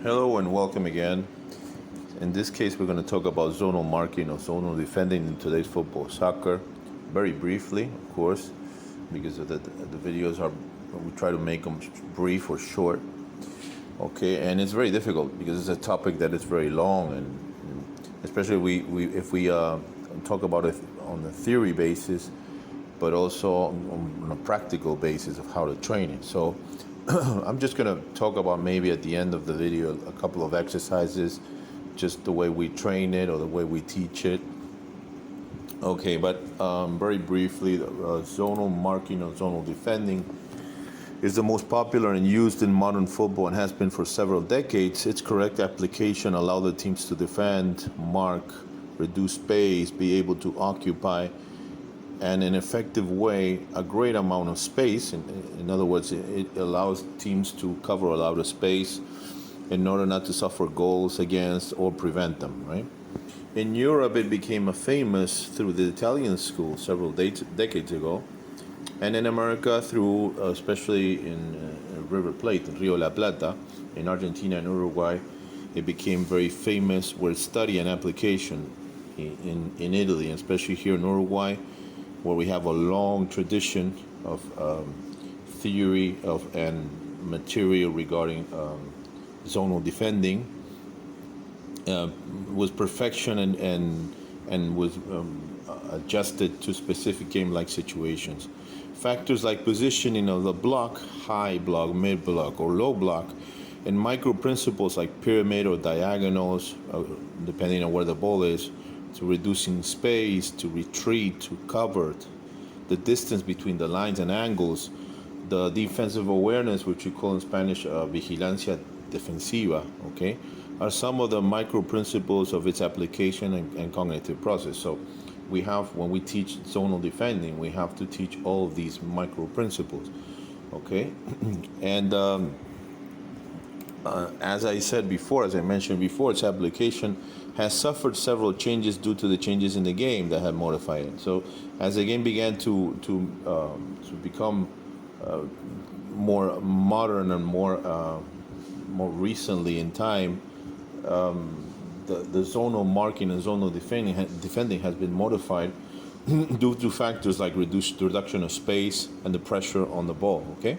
Hello and welcome again. In this case, we're going to talk about zonal marking or zonal defending in today's football, soccer. Very briefly, of course, because of the videos are, we try to make them brief or short. Okay, and it's very difficult because it's a topic that is very long, and especially if we talk about it on a theory basis, but also on a practical basis of how to train it. So I'm just going to talk about maybe at the end of the video a couple of exercises, just the way we train it or the way we teach it. Okay, but very briefly, zonal marking or zonal defending is the most popular and used in modern football and has been for several decades. Its correct application allows the teams to defend, mark, reduce space, be able to occupy, and in an effective way, a great amount of space. In other words, it allows teams to cover a lot of space in order not to suffer goals against or prevent them, right? In Europe, it became famous through the Italian school several decades ago. And in America, through especially in River Plate, in Rio La Plata, in Argentina and Uruguay, it became very famous with study and application in Italy, especially here in Uruguay, where we have a long tradition of theory and material regarding zonal defending, was perfection and was adjusted to specific game-like situations. Factors like positioning of the block, high block, mid block, or low block, and micro principles like pyramid or diagonals, depending on where the ball is, to reducing space, to retreat, to cover, the distance between the lines and angles, the defensive awareness, which we call in Spanish vigilancia defensiva, okay, are some of the micro principles of its application and cognitive process. So we have, when we teach zonal defending, we have to teach all of these micro principles, okay? And as I mentioned before, its application has suffered several changes due to the changes in the game that have modified it. So as the game began to become more modern and more recently in time, the zonal marking and zonal defending has been modified due to factors like reduction of space and the pressure on the ball, okay?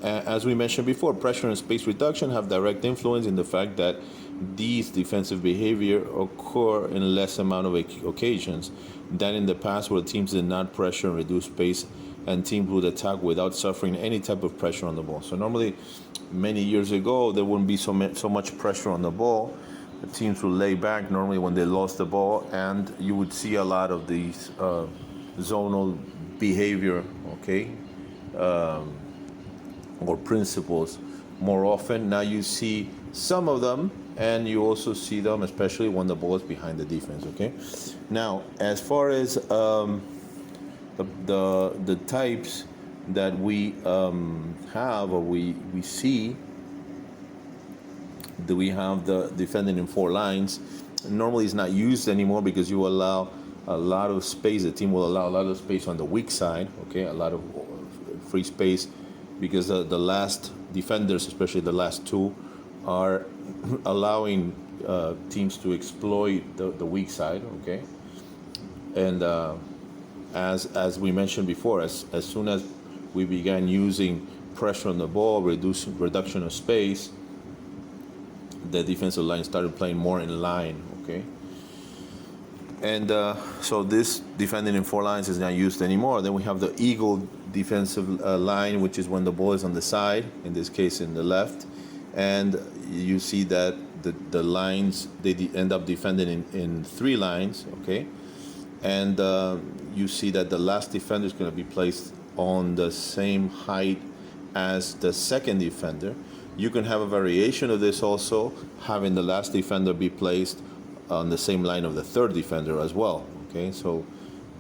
As we mentioned before, pressure and space reduction have direct influence in the fact that these defensive behavior occur in less amount of occasions than in the past, where teams did not pressure and reduce space, and teams would attack without suffering any type of pressure on the ball. So normally, many years ago, there wouldn't be so much pressure on the ball. The teams would lay back normally when they lost the ball, and you would see a lot of these zonal behavior, okay, or principles more often. Now you see some of them, and you also see them, especially when the ball is behind the defense, okay? Now, as far as the types that we have or we see, do we have the defending in 4 lines? Normally it's not used anymore because you allow a lot of space. The team will allow a lot of space on the weak side, okay? A lot of free space, because the last defenders, especially the last 2, are allowing teams to exploit the weak side, okay? And as we mentioned before, as soon as we began using pressure on the ball, reduction of space, the defensive line started playing more in line, okay? And so this defending in 4 lines is not used anymore. Then we have the eagle defensive line, which is when the ball is on the side, in this case in the left, and you see that the lines, they end up defending in 3 lines, okay? And you see that the last defender is going to be placed on the same height as the second defender. You can have a variation of this also, having the last defender be placed on the same line of the third defender as well, okay? So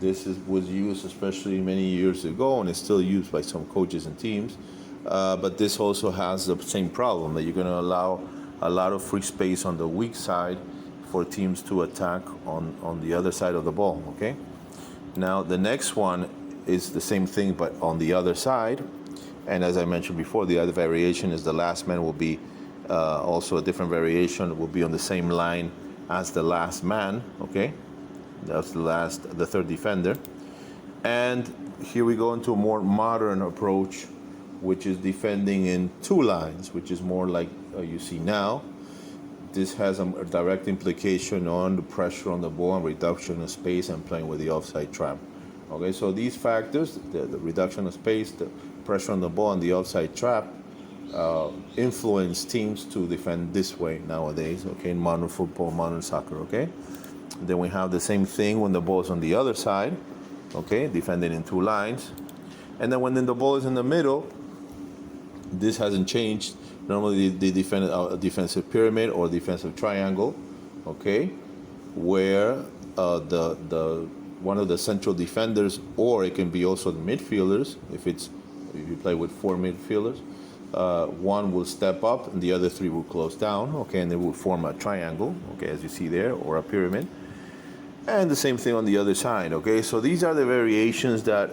this was used especially many years ago, and it's still used by some coaches and teams. But this also has the same problem, that you're going to allow a lot of free space on the weak side for teams to attack on the other side of the ball, okay? Now, the next one is the same thing, but on the other side. And as I mentioned before, the other variation is the last man will be Also a different variation will be on the same line as the last man, okay? That's the third defender. And here we go into a more modern approach, which is defending in two lines, which is more like you see now. This has a direct implication on the pressure on the ball and reduction of space and playing with the offside trap. Okay, so these factors, the reduction of space, the pressure on the ball, and the offside trap, influence teams to defend this way nowadays, okay, in modern football, modern soccer, okay? Then we have the same thing when the ball is on the other side, okay, defending in two lines. And then when the ball is in the middle, this hasn't changed. Normally they defend a defensive pyramid or defensive triangle, okay, where the one of the central defenders, or it can be also the midfielders, if you play with four midfielders, one will step up and the other three will close down, okay, and they will form a triangle, okay, as you see there, or a pyramid. And the same thing on the other side, okay? So these are the variations that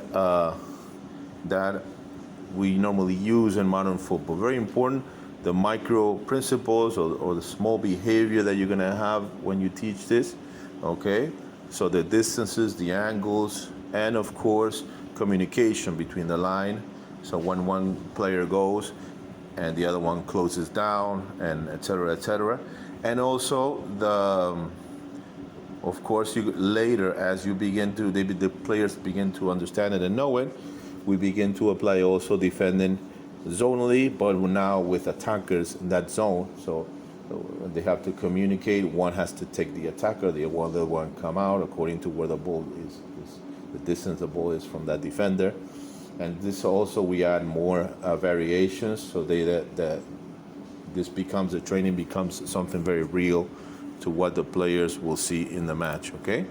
we normally use in modern football. Very important, the micro principles or the small behavior that you're gonna have when you teach this, okay? So the distances, the angles, and of course, communication between the line. So when one player goes and the other one closes down, and et cetera, et cetera. And also of course, later, as you begin to, the players begin to understand it and know it, we begin to apply also defending zonally, but now with attackers in that zone. So they have to communicate. One has to take the attacker, the other one come out according to where the ball is the distance the ball is from that defender. And this also, we add more variations, so that this becomes, the training becomes something very real to what the players will see in the match, okay?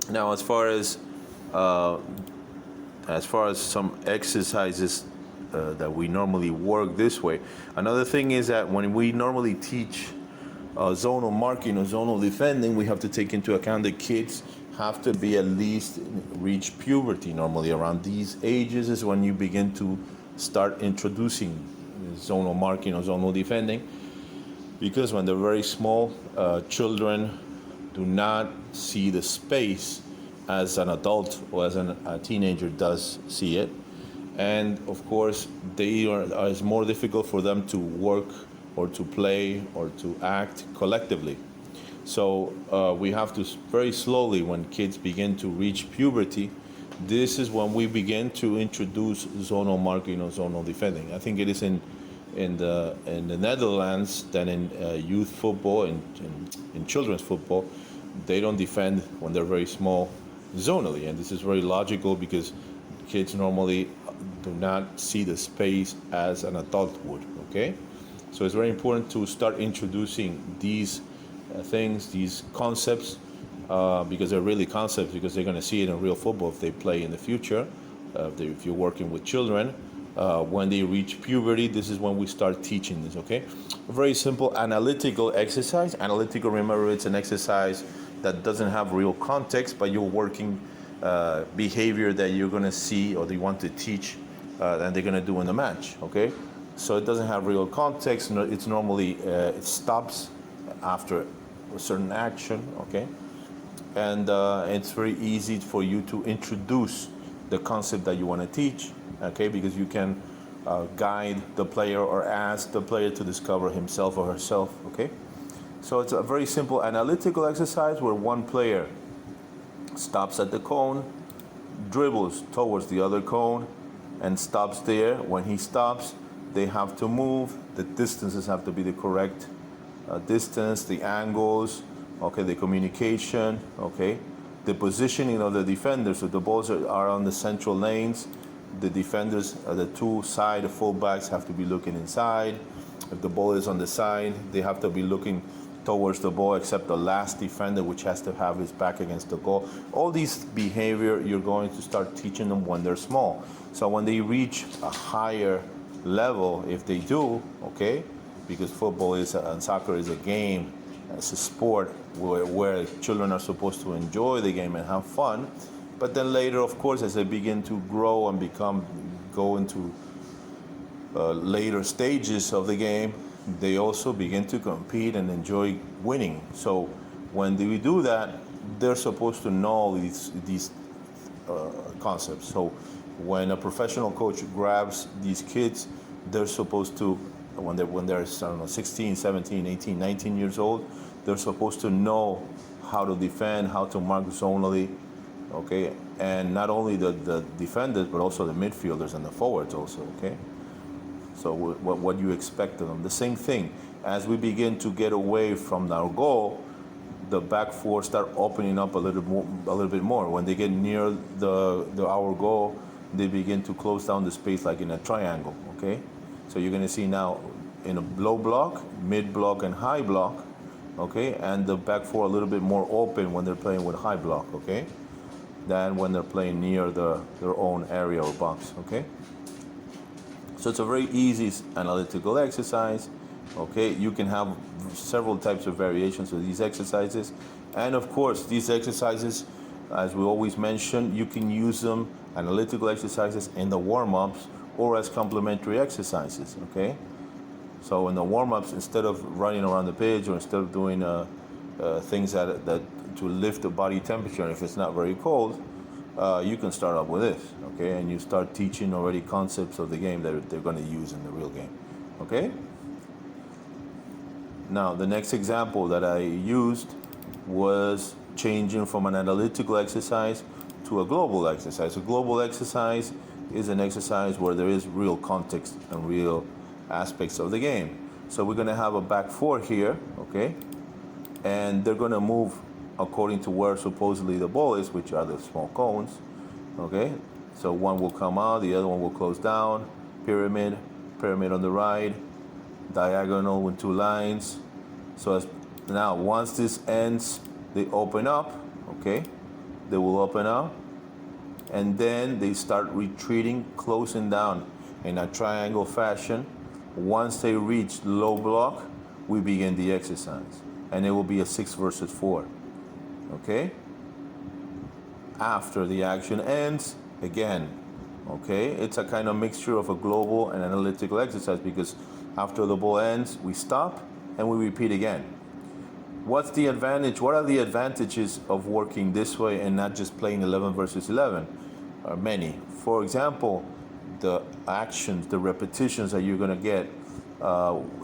Now, as far as some exercises that we normally work this way, another thing is that when we normally teach zonal marking or zonal defending, we have to take into account that kids have to be at least reach puberty. Normally around these ages is when you begin to start introducing zonal marking or zonal defending, because when they're very small, children do not see the space as an adult or as a teenager does see it. And of course, it's more difficult for them to work or to play or to act collectively. So we have to very slowly, when kids begin to reach puberty, this is when we begin to introduce zonal marking or zonal defending. I think it is in the Netherlands than in youth football, in children's football. They don't defend when they're very small zonally, and this is very logical because kids normally do not see the space as an adult would, okay? So it's very important to start introducing these things, these concepts, because they're really concepts, because they're going to see it in real football if they play in the future, if you're working with children. When they reach puberty, this is when we start teaching this, okay? A very simple analytical exercise. Analytical, remember, it's an exercise that doesn't have real context, but you're working behavior that you're going to see or they want to teach and they're going to do in the match, okay? So it doesn't have real context. It's normally, it stops after a certain action, okay? And it's very easy for you to introduce the concept that you want to teach, okay? Because you can guide the player or ask the player to discover himself or herself, okay? So it's a very simple analytical exercise where one player stops at the cone, dribbles towards the other cone, and stops there. When he stops, they have to move. The distances have to be the correct distance, the angles, okay, the communication, okay, the positioning of the defenders. So the balls are on the central lanes. The defenders, the two side fullbacks have to be looking inside. If the ball is on the side, they have to be looking towards the ball, except the last defender, which has to have his back against the goal. All these behavior you're going to start teaching them when they're small. So when they reach a higher level, if they do, okay, because football is and soccer is a game, it's a sport where children are supposed to enjoy the game and have fun. But then later, of course, as they begin to grow and go into later stages of the game, they also begin to compete and enjoy winning. So when we do that, they're supposed to know these concepts. So when a professional coach grabs these kids, they're supposed to, when they're I don't know, 16, 17, 18, 19 years old, they're supposed to know how to defend, how to mark zonally, okay? And not only the defenders, but also the midfielders and the forwards also, okay? So what you expect of them. The same thing, as we begin to get away from our goal, the back four start opening up a little bit more. When they get near our goal, they begin to close down the space like in a triangle, okay? So you're gonna see now in a low block, mid block, and high block, okay? And the back four a little bit more open when they're playing with high block, okay? Than when they're playing near their own area or box, okay? So it's a very easy analytical exercise, okay? You can have several types of variations of these exercises. And of course, these exercises, as we always mention, you can use them, analytical exercises, in the warm-ups or as complementary exercises, okay? So in the warm-ups, instead of running around the pitch or instead of doing things that to lift the body temperature, and if it's not very cold, you can start off with this, okay? And you start teaching already concepts of the game that they're going to use in the real game, okay? Now, the next example that I used was changing from an analytical exercise to a global exercise. A global exercise is an exercise where there is real context and real aspects of the game. So we're going to have a back four here, okay? And they're going to move according to where supposedly the ball is, which are the small cones, okay? So one will come out, the other one will close down, pyramid on the right, diagonal with two lines. So now once this ends, they open up, okay? They will open up, and then they start retreating, closing down in a triangle fashion. Once they reach low block, we begin the exercise, and it will be a 6 versus 4. Okay? After the action ends, again, okay? It's a kind of mixture of a global and analytical exercise, because after the ball ends, we stop and we repeat again. What's the advantage? What are the advantages of working this way and not just playing 11 versus 11? Many. For example, the actions, the repetitions that you're going to get,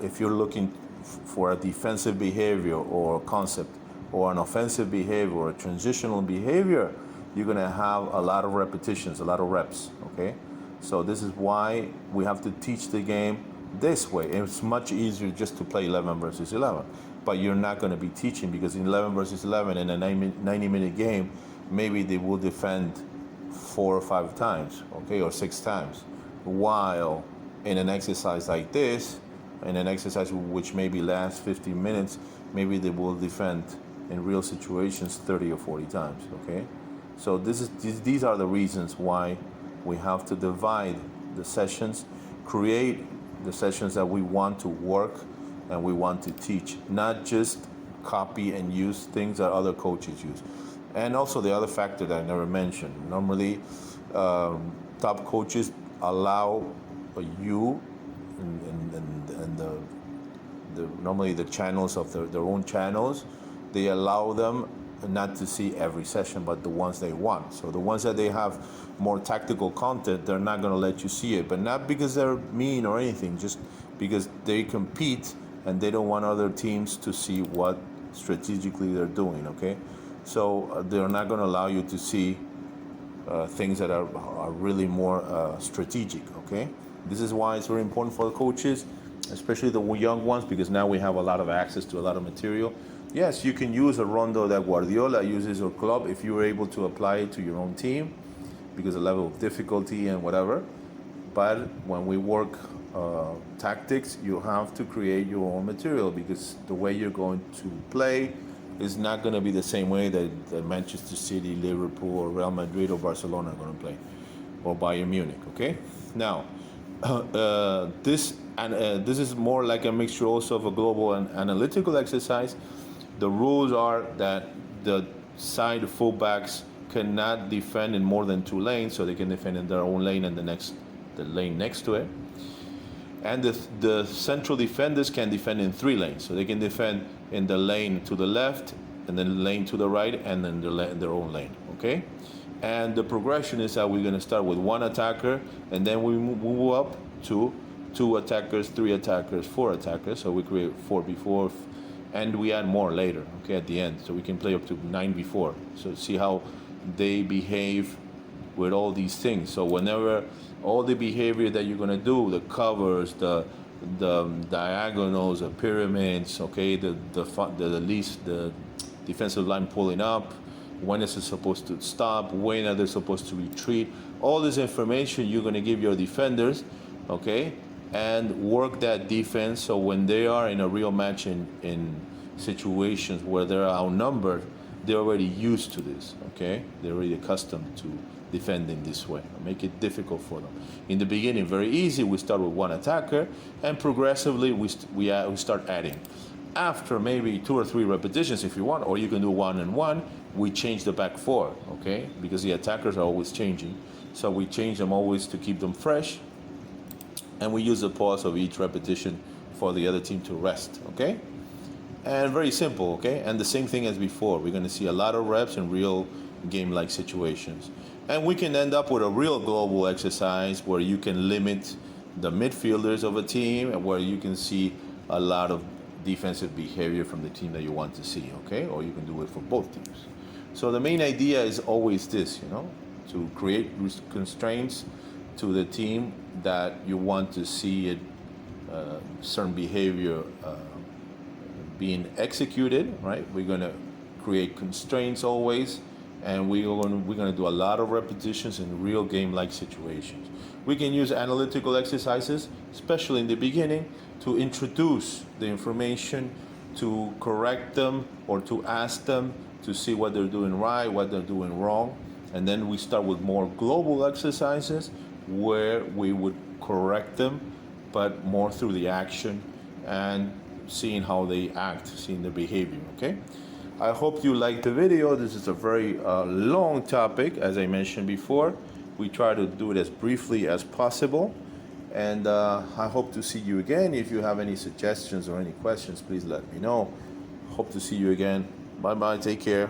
if you're looking for a defensive behavior or concept, or an offensive behavior or a transitional behavior, you're going to have a lot of repetitions, a lot of reps, okay? So this is why we have to teach the game this way. It's much easier just to play 11 versus 11, but you're not going to be teaching, because in 11 versus 11 in a 90-minute game, maybe they will defend 4 or 5 times, okay, or 6 times, while in an exercise like this, in an exercise which maybe lasts 15 minutes, maybe they will defend in real situations 30 or 40 times, okay? So these are the reasons why we have to divide the sessions, create the sessions that we want to work and we want to teach, not just copy and use things that other coaches use. And also the other factor that I never mentioned, normally top coaches allow you and normally the channels of their own channels, they allow them not to see every session, but the ones they want. So the ones that they have more tactical content, they're not going to let you see it, but not because they're mean or anything, just because they compete and they don't want other teams to see what strategically they're doing, okay? So they're not going to allow you to see things that are really more strategic, okay? This is why it's very important for the coaches, especially the young ones, because now we have a lot of access to a lot of material. Yes, you can use a rondo that Guardiola uses or club if you were able to apply it to your own team, because the level of difficulty and whatever. But when we work tactics, you have to create your own material, because the way you're going to play is not going to be the same way that Manchester City, Liverpool, or Real Madrid or Barcelona are going to play, or Bayern Munich, okay? Now, this is more like a mixture also of a global and analytical exercise. The rules are that the side fullbacks cannot defend in more than 2 lanes, so they can defend in their own lane and the lane next to it. And the central defenders can defend in 3 lanes. So they can defend in the lane to the left, and then the lane to the right, and then their own lane, okay? And the progression is that we're going to start with 1 attacker, and then we move up to 2 attackers, 3 attackers, 4 attackers. So we create 4v4, and we add more later, okay, at the end. So we can play up to 9v4. So see how they behave with all these things. So whenever all the behavior that you're going to do, the covers, the diagonals, the pyramids, okay, the defensive line pulling up, when is it supposed to stop, when are they supposed to retreat, all this information you're going to give your defenders, okay, and work that defense. So when they are in a real match in situations where they're outnumbered, they're already used to this, okay, they're already accustomed to defending this way. Make it difficult for them. In the beginning, very easy. We start with 1 attacker, and progressively we start adding. After maybe 2 or 3 repetitions, if you want, or you can do 1 and 1. We change the back 4, okay, because the attackers are always changing. So we change them always to keep them fresh, and we use the pause of each repetition for the other team to rest, okay. And very simple, okay. And the same thing as before. We're going to see a lot of reps in real game-like situations. And we can end up with a real global exercise where you can limit the midfielders of a team, and where you can see a lot of defensive behavior from the team that you want to see, okay? Or you can do it for both teams. So the main idea is always this, to create constraints to the team that you want to see it, certain behavior being executed, right? We're going to create constraints always, and we're going to do a lot of repetitions in real game-like situations. We can use analytical exercises, especially in the beginning, to introduce the information, to correct them, or to ask them to see what they're doing right, what they're doing wrong. And then we start with more global exercises where we would correct them, but more through the action and seeing how they act, seeing their behavior, okay? I hope you liked the video. This is a very long topic, as I mentioned before. We try to do it as briefly as possible. And I hope to see you again. If you have any suggestions or any questions, please let me know. Hope to see you again. Bye-bye. Take care.